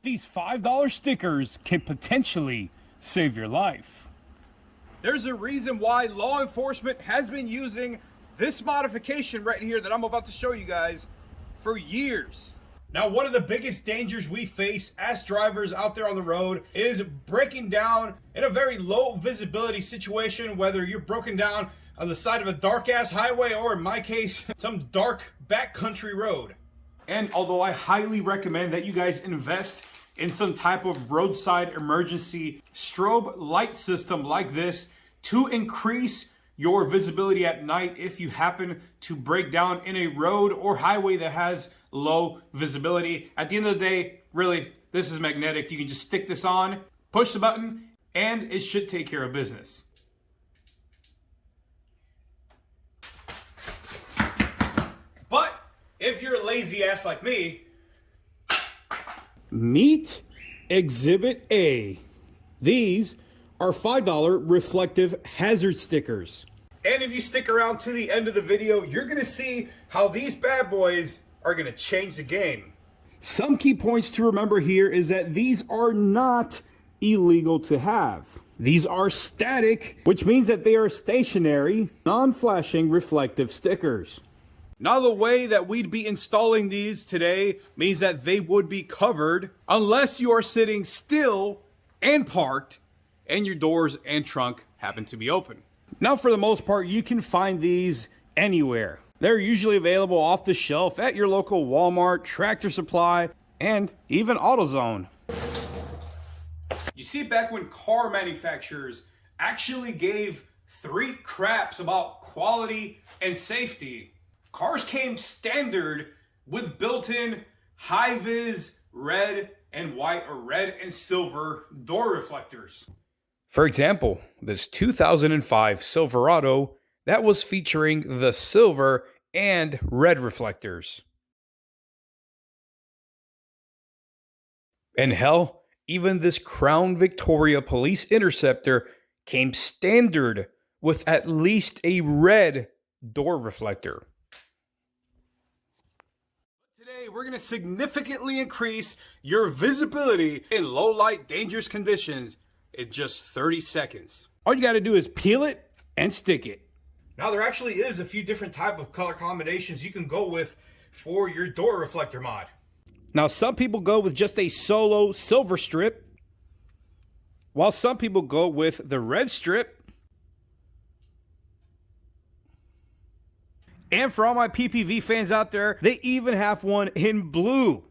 These $5 stickers can potentially save your life. There's a reason why law enforcement has been using this modification right here that I'm about to show you guys for years. Now, one of the biggest dangers we face as drivers out there on the road is breaking down in a very low visibility situation, whether you're broken down on the side of a dark ass highway or, in my case, some dark backcountry road. And although I highly recommend that you guys invest in some type of roadside emergency strobe light system like this to increase your visibility at night if you happen to break down in a road or highway that has low visibility. At the end of the day, really, this is magnetic. You can just stick this on, push the button, and it should take care of business. But if you're a lazy ass like me, meet Exhibit A. These are $5 reflective hazard stickers. And if you stick around to the end of the video, you're gonna see how these bad boys are gonna change the game. Some key points to remember here is that these are not illegal to have. These are static, which means that they are stationary, non-flashing reflective stickers. Now, the way that we'd be installing these today means that they would be covered unless you are sitting still and parked and your doors and trunk happen to be open. Now, for the most part, you can find these anywhere. They're usually available off the shelf at your local Walmart, Tractor Supply, and even AutoZone. You see, back when car manufacturers actually gave 3 craps about quality and safety, cars came standard with built-in high-vis red and white or red and silver door reflectors. For example, this 2005 Silverado that was featuring the silver and red reflectors. And hell, even this Crown Victoria Police Interceptor came standard with at least a red door reflector. Today, we're going to significantly increase your visibility in low light, dangerous conditions in just 30 seconds. All you got to do is peel it and stick it. Now, there actually is a few different type of color combinations you can go with for your door reflector mod. Now, some people go with just a solo silver strip, while some people go with the red strip. And for all my PPV fans out there, they even have one in blue.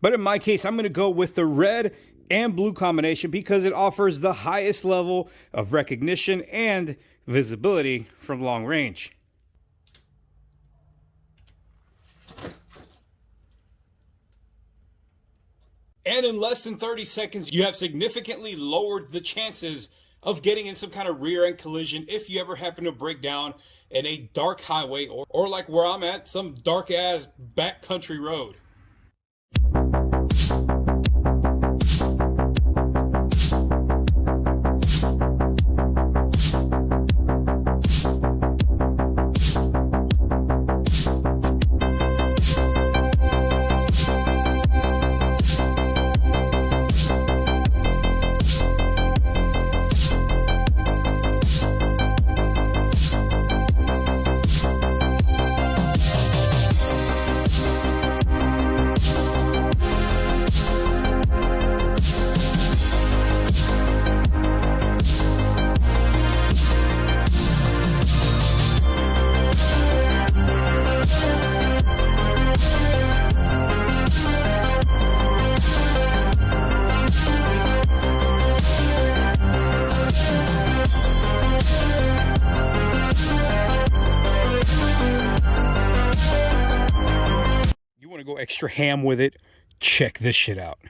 But in my case, I'm going to go with the red and blue combination because it offers the highest level of recognition and visibility from long range. And in less than 30 seconds, you have significantly lowered the chances of getting in some kind of rear end collision if you ever happen to break down in a dark highway or like where I'm at, some dark ass backcountry road. Go extra ham with it, check this shit out.